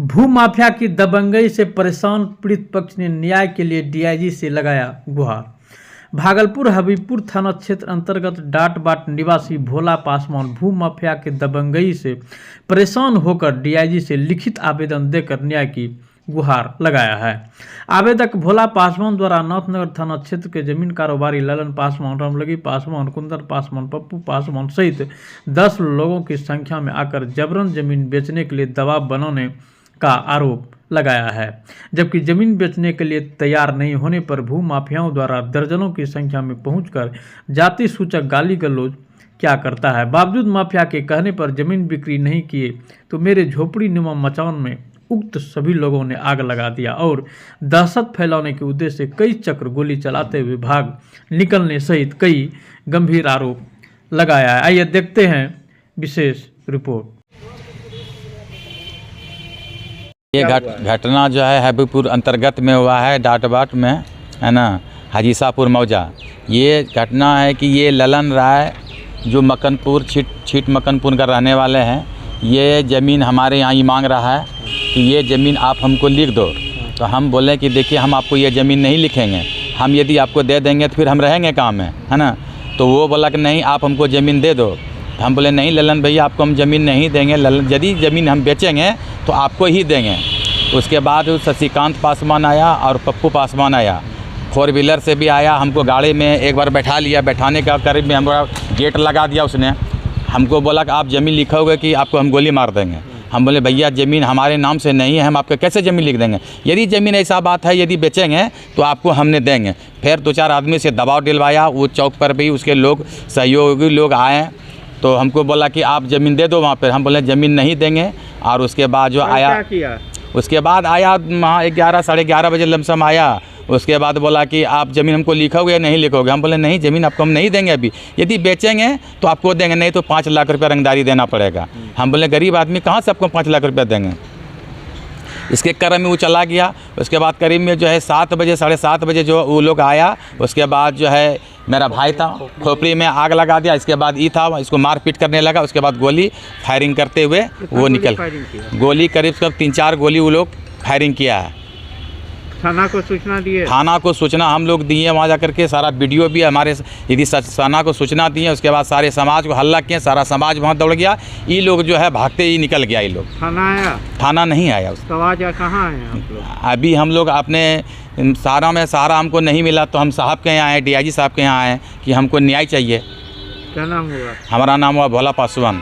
भूमाफिया की दबंगई से परेशान पीड़ित पक्ष ने न्याय के लिए डीआईजी से लगाया गुहार। भागलपुर हबीबपुर थाना क्षेत्र अंतर्गत डाट बाट निवासी भोला पासवान भूमाफिया के दबंगई से परेशान होकर डीआईजी से लिखित आवेदन देकर न्याय की गुहार लगाया है। आवेदक भोला पासवान द्वारा नाथनगर थाना क्षेत्र के जमीन कारोबारी ललन पासवान, रामलगी पासवान, कुंदन पासवान, पप्पू पासवान सहित 10 लोगों की संख्या में आकर जबरन जमीन बेचने के लिए दबाव बनाने का आरोप लगाया है, जबकि जमीन बेचने के लिए तैयार नहीं होने पर भूमाफियाओं द्वारा दर्जनों की संख्या में पहुंचकर जाति सूचक गाली गलौज क्या करता है। बावजूद माफिया के कहने पर जमीन बिक्री नहीं किए तो मेरे झोपड़ी नुमा मचान में उक्त सभी लोगों ने आग लगा दिया और दहशत फैलाने के उद्देश्य से कई चक्र गोली चलाते हुए भाग निकलने सहित कई गंभीर आरोप लगाया है। आइए देखते हैं विशेष रिपोर्ट। ये घटना जो है हबीबपुर अंतर्गत में हुआ है, डाट बाट में है ना, हाजीसापुर मौजा। ये घटना है कि ये ललन राय जो मकनपुर छीट मकनपुर का रहने वाले हैं, ये ज़मीन हमारे यहाँ ही मांग रहा है कि ये ज़मीन आप हमको लिख दो। तो हम बोले कि देखिए हम आपको ये ज़मीन नहीं लिखेंगे, हम यदि आपको दे देंगे तो फिर हम रहेंगे कहाँ में, है ना। तो वो बोला कि नहीं आप हमको ज़मीन दे दो। हम बोले नहीं ललन भैया आपको हम ज़मीन नहीं देंगे, यदि ज़मीन हम बेचेंगे तो आपको ही देंगे। उसके बाद शशिकांत पासवान आया और पप्पू पासवान आया, 4 व्हीलर से भी आया, हमको गाड़ी में एक बार बैठा लिया। बैठाने का करीब में हमारा गेट लगा दिया उसने। हमको बोला कि आप ज़मीन लिखोगे कि आपको हम गोली मार देंगे। हम बोले भैया ज़मीन हमारे नाम से नहीं है, हम आपको कैसे ज़मीन लिख देंगे, यदि ज़मीन ऐसा बात है यदि बेचेंगे तो आपको हमने देंगे। फिर 2-4 आदमी से दबाव दिलवाया। वो चौक पर भी उसके लोग सहयोगी लोग आए तो हमको बोला कि आप ज़मीन दे दो वहाँ पर। हम बोले ज़मीन नहीं देंगे। और उसके बाद जो आया, उसके बाद आया वहाँ 11 साढ़े 11 बजे लमसम आया। उसके बाद बोला कि आप ज़मीन हमको लिखोगे या नहीं लिखोगे। हम बोले नहीं ज़मीन आपको हम नहीं देंगे, अभी यदि बेचेंगे तो आपको देंगे, नहीं तो 5 लाख रुपये रंगदारी देना पड़ेगा। हम बोले गरीब आदमी कहाँ से आपको 5 लाख रुपये देंगे। इसके क्रम में वो चला गया। उसके बाद करीब में जो है 7 बजे साढ़े 7 बजे जो वो लोग आया। उसके बाद जो है मेरा भाई था, खोपड़ी में आग लगा दिया। इसके बाद ई था, इसको मारपीट करने लगा। उसके बाद गोली फायरिंग करते हुए वो निकल, गोली करीब 3-4 गोली वो लोग फायरिंग किया है। थाना को सूचना दिए? थाना को सूचना हम लोग दिए, वहाँ जा करके सारा वीडियो भी हमारे यदि थाना को सूचना दिए। उसके बाद सारे समाज को हल्ला किए, सारा समाज वहाँ दौड़ गया। ये लोग जो है भागते ही निकल गया। ये लोग थाना आया? थाना नहीं आया। उसका आवाज़ कहाँ आए आप लोग? अभी हम लोग अपने सहारा हमको नहीं मिला तो हम साहब के यहाँ आए, डीआईजी साहब के यहाँ आए कि हमको न्याय चाहिए। क्या नाम हुआ? हमारा नाम हुआ भोला पासवान।